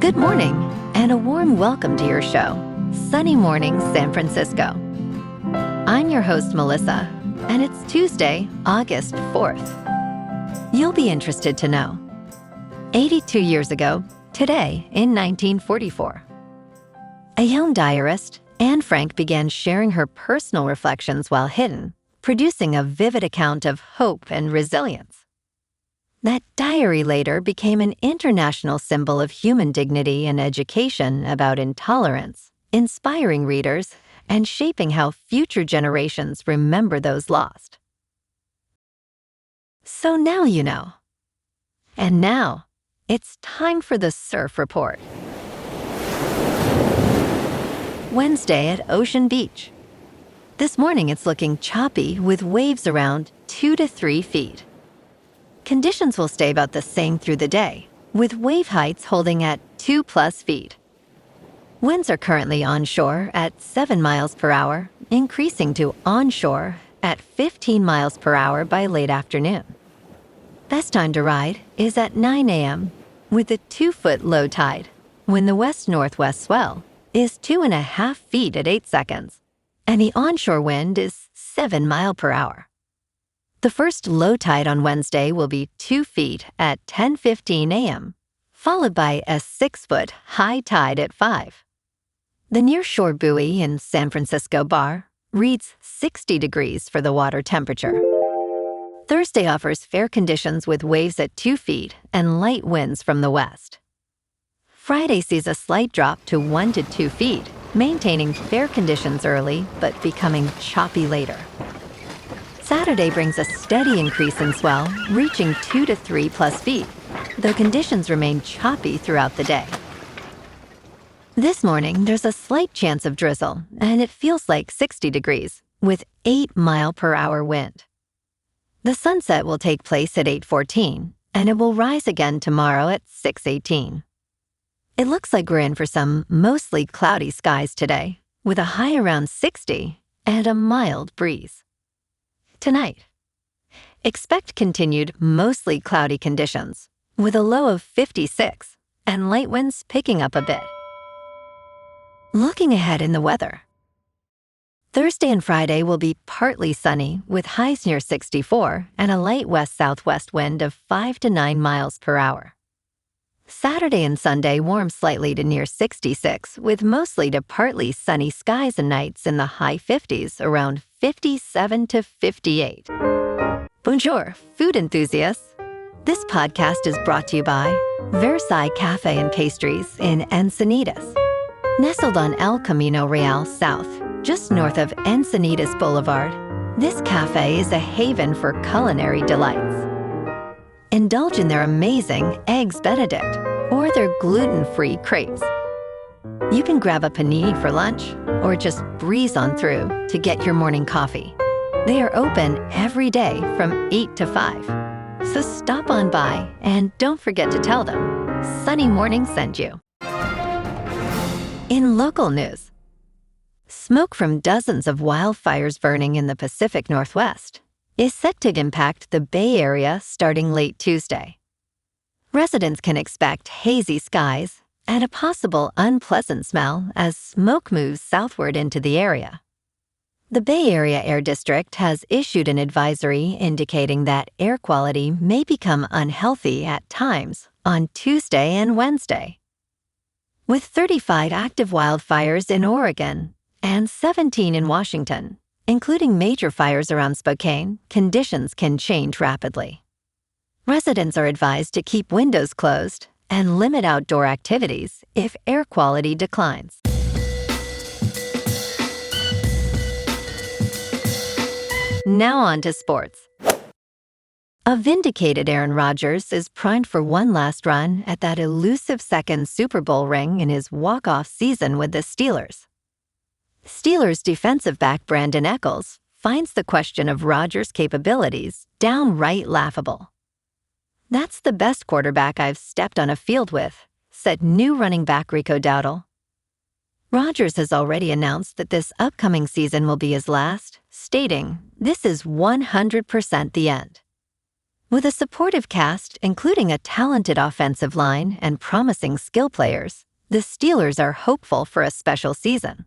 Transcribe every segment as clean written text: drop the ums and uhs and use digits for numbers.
Good morning, and a warm welcome to your show, Sunny Mornings San Francisco. I'm your host, Melissa, and it's Tuesday, August 4th. You'll be interested to know. 82 years ago, today in 1944, a young diarist, Anne Frank, began sharing her personal reflections while hidden, producing a vivid account of hope and resilience. That diary later became an international symbol of human dignity and education about intolerance, inspiring readers and shaping how future generations remember those lost. So now you know. And now, it's time for the Surf Report. Wednesday at Ocean Beach. This morning it's looking choppy with waves around 2 to 3 feet. Conditions will stay about the same through the day, with wave heights holding at 2+ feet. Winds are currently onshore at 7 miles per hour, increasing to onshore at 15 miles per hour by late afternoon. Best time to ride is at 9 a.m. with a 2-foot low tide, when the west-northwest swell is 2.5 feet at 8 seconds, and the onshore wind is 7 miles per hour. The first low tide on Wednesday will be 2 feet at 10:15 a.m., followed by a 6-foot high tide at 5. The nearshore buoy in San Francisco Bar reads 60 degrees for the water temperature. Thursday offers fair conditions with waves at 2 feet and light winds from the west. Friday sees a slight drop to 1 to 2 feet, maintaining fair conditions early but becoming choppy later. Saturday brings a steady increase in swell, reaching 2 to 3+ feet, though conditions remain choppy throughout the day. This morning, there's a slight chance of drizzle, and it feels like 60 degrees, with 8 mile per hour wind. The sunset will take place at 8:14, and it will rise again tomorrow at 6:18. It looks like we're in for some mostly cloudy skies today, with a high around 60 and a mild breeze. Tonight, expect continued mostly cloudy conditions, with a low of 56 and light winds picking up a bit. Looking ahead in the weather. Thursday and Friday will be partly sunny with highs near 64 and a light west-southwest wind of 5 to 9 miles per hour. Saturday and Sunday warm slightly to near 66 with mostly to partly sunny skies and nights in the high 50s, around 57 to 58. Bonjour, food enthusiasts. This podcast is brought to you by Versailles Cafe and Pastries in Encinitas. Nestled on El Camino Real South, just north of Encinitas Boulevard, this cafe is a haven for culinary delights. Indulge in their amazing Eggs Benedict or their gluten-free crepes. You can grab a panini for lunch or just breeze on through to get your morning coffee. They are open every day from 8 to 5. So stop on by and don't forget to tell them Sunny Morning sent you. In local news, smoke from dozens of wildfires burning in the Pacific Northwest is set to impact the Bay Area starting late Tuesday. Residents can expect hazy skies and a possible unpleasant smell as smoke moves southward into the area. The Bay Area Air District has issued an advisory indicating that air quality may become unhealthy at times on Tuesday and Wednesday. With 35 active wildfires in Oregon and 17 in Washington, including major fires around Spokane, conditions can change rapidly. Residents are advised to keep windows closed and limit outdoor activities if air quality declines. Now on to sports. A vindicated Aaron Rodgers is primed for one last run at that elusive second Super Bowl ring in his walk-off season with the Steelers. Steelers defensive back Brandon Echols finds the question of Rodgers' capabilities downright laughable. "That's the best quarterback I've stepped on a field with," said new running back Rico Dowdle. Rodgers has already announced that this upcoming season will be his last, stating, "This is 100% the end." With a supportive cast, including a talented offensive line and promising skill players, the Steelers are hopeful for a special season.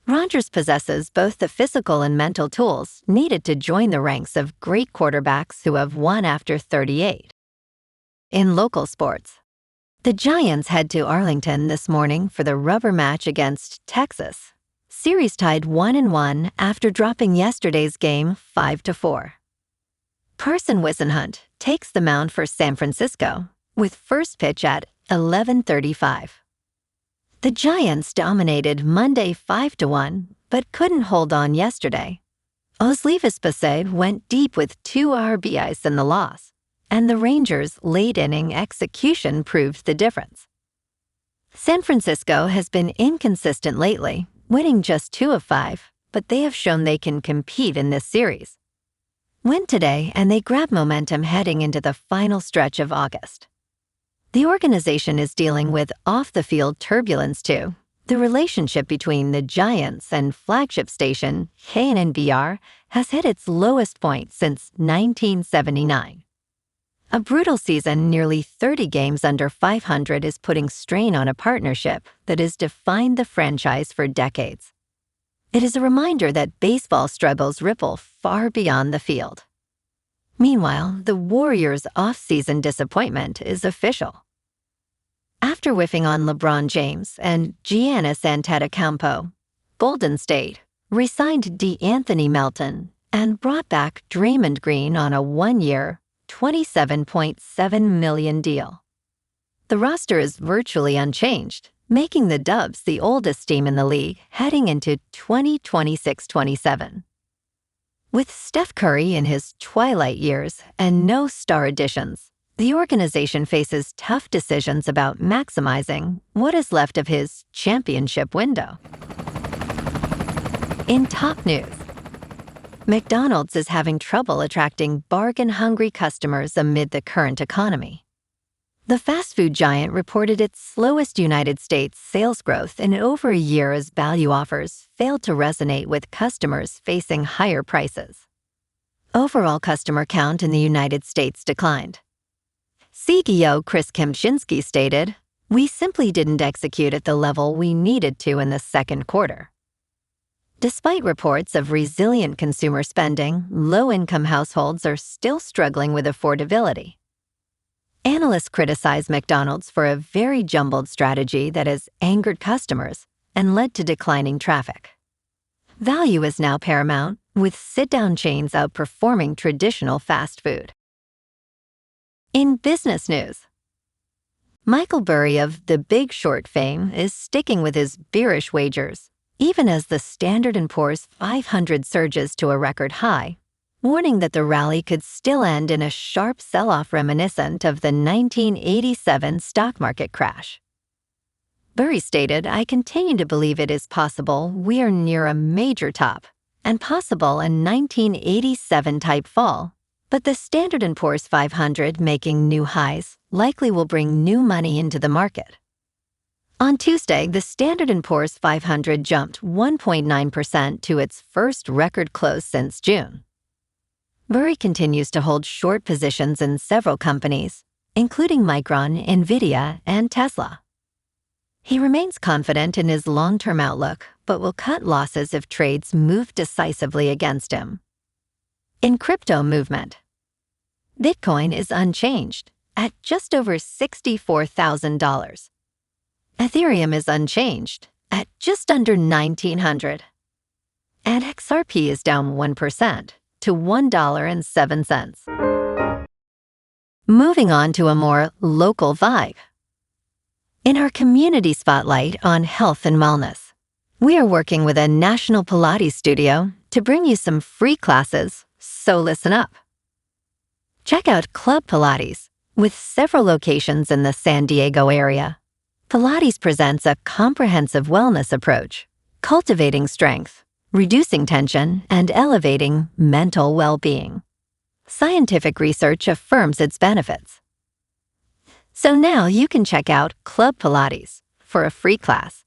Rodgers possesses both the physical and mental tools needed to join the ranks of great quarterbacks who have won after 38. In local sports, the Giants head to Arlington this morning for the rubber match against Texas. Series tied 1-1 after dropping yesterday's game 5-4. Carson Whisenhunt takes the mound for San Francisco with first pitch at 11:35. The Giants dominated Monday 5-1, but couldn't hold on yesterday. Oslevis Bassett went deep with 2 RBIs in the loss, and the Rangers' late-inning execution proved the difference. San Francisco has been inconsistent lately, winning just 2 of 5, but they have shown they can compete in this series. Win today, and they grab momentum heading into the final stretch of August. The organization is dealing with off-the-field turbulence too. The relationship between the Giants and flagship station KNNBR has hit its lowest point since 1979. A brutal season, nearly 30 games under 500, is putting strain on a partnership that has defined the franchise for decades. It is a reminder that baseball struggles ripple far beyond the field. Meanwhile, the Warriors' off-season disappointment is official. After whiffing on LeBron James and Giannis Antetokounmpo, Golden State re-signed DeAnthony Melton and brought back Draymond Green on a 1-year, $27.7 million deal. The roster is virtually unchanged, making the Dubs the oldest team in the league heading into 2026-27. With Steph Curry in his twilight years and no star additions, the organization faces tough decisions about maximizing what is left of his championship window. In top news, McDonald's is having trouble attracting bargain-hungry customers amid the current economy. The fast food giant reported its slowest United States sales growth in over a year as value offers failed to resonate with customers facing higher prices. Overall customer count in the United States declined. CEO Chris Kempczinski stated, "We simply didn't execute at the level we needed to in the second quarter." Despite reports of resilient consumer spending, low-income households are still struggling with affordability. Analysts criticize McDonald's for a very jumbled strategy that has angered customers and led to declining traffic. Value is now paramount, with sit-down chains outperforming traditional fast food. In business news, Michael Burry of The Big Short fame is sticking with his bearish wagers, even as the Standard & Poor's 500 surges to a record high, warning that the rally could still end in a sharp sell-off reminiscent of the 1987 stock market crash. Burry stated, "I continue to believe it is possible we are near a major top and possible a 1987-type fall, but the Standard & Poor's 500 making new highs likely will bring new money into the market." On Tuesday, the Standard & Poor's 500 jumped 1.9% to its first record close since June. Burry continues to hold short positions in several companies, including Micron, Nvidia, and Tesla. He remains confident in his long-term outlook, but will cut losses if trades move decisively against him. In crypto movement, Bitcoin is unchanged at just over $64,000. Ethereum is unchanged at just under $1,900. And XRP is down 1% to $1.07. Moving on to a more local vibe. In our community spotlight on health and wellness, we are working with a national Pilates studio to bring you some free classes, so listen up. Check out Club Pilates, with several locations in the San Diego area. Pilates presents a comprehensive wellness approach, cultivating strength, reducing tension, and elevating mental well-being. Scientific research affirms its benefits. So now you can check out Club Pilates for a free class,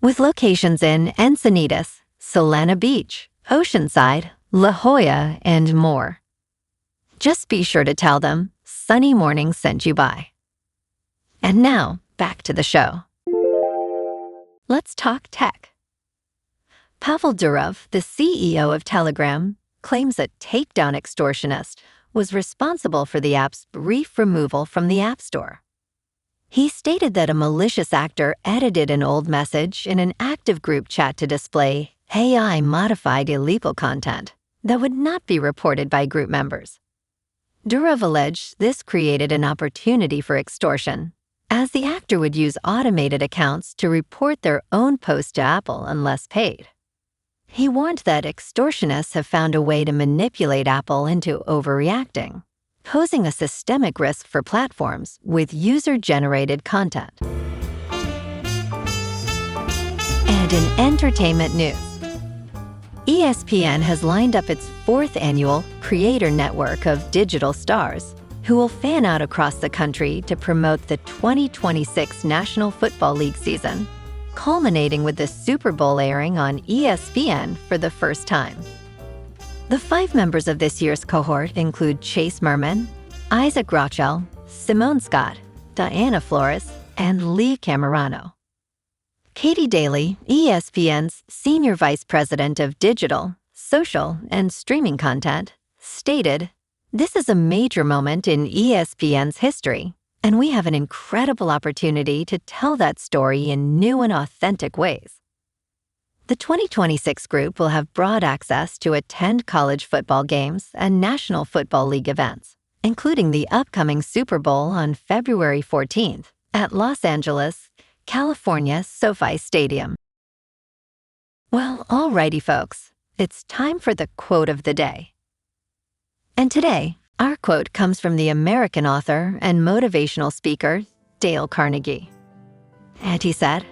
with locations in Encinitas, Solana Beach, Oceanside, La Jolla, and more. Just be sure to tell them Sunny Morning sent you by. And now, back to the show. Let's talk tech. Pavel Durov, the CEO of Telegram, claims a takedown extortionist was responsible for the app's brief removal from the App Store. He stated that a malicious actor edited an old message in an active group chat to display AI-modified illegal content that would not be reported by group members. Durov alleged this created an opportunity for extortion, as the actor would use automated accounts to report their own post to Apple unless paid. He warned that extortionists have found a way to manipulate Apple into overreacting, posing a systemic risk for platforms with user-generated content. And in entertainment news, ESPN has lined up its 4th annual Creator Network of digital stars who will fan out across the country to promote the 2026 National Football League season, culminating with the Super Bowl airing on ESPN for the first time. The 5 members of this year's cohort include Chase Merman, Isaac Rochell, Simone Scott, Diana Flores, and Lee Camerano. Katie Daly, ESPN's Senior Vice President of Digital, Social, and Streaming Content, stated, "This is a major moment in ESPN's history, and we have an incredible opportunity to tell that story in new and authentic ways." The 2026 group will have broad access to attend college football games and National Football League events, including the upcoming Super Bowl on February 14th at Los Angeles, California SoFi Stadium. Well, alrighty folks, it's time for the quote of the day. And today, our quote comes from the American author and motivational speaker, Dale Carnegie. And he said,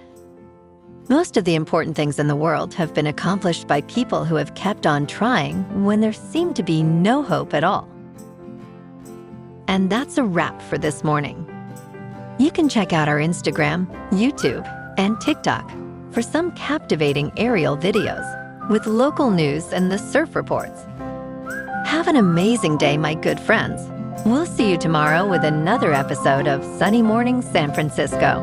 "Most of the important things in the world have been accomplished by people who have kept on trying when there seemed to be no hope at all." And that's a wrap for this morning. You can check out our Instagram, YouTube, and TikTok for some captivating aerial videos with local news and the surf reports. Have an amazing day, my good friends. We'll see you tomorrow with another episode of Sunny Morning San Francisco.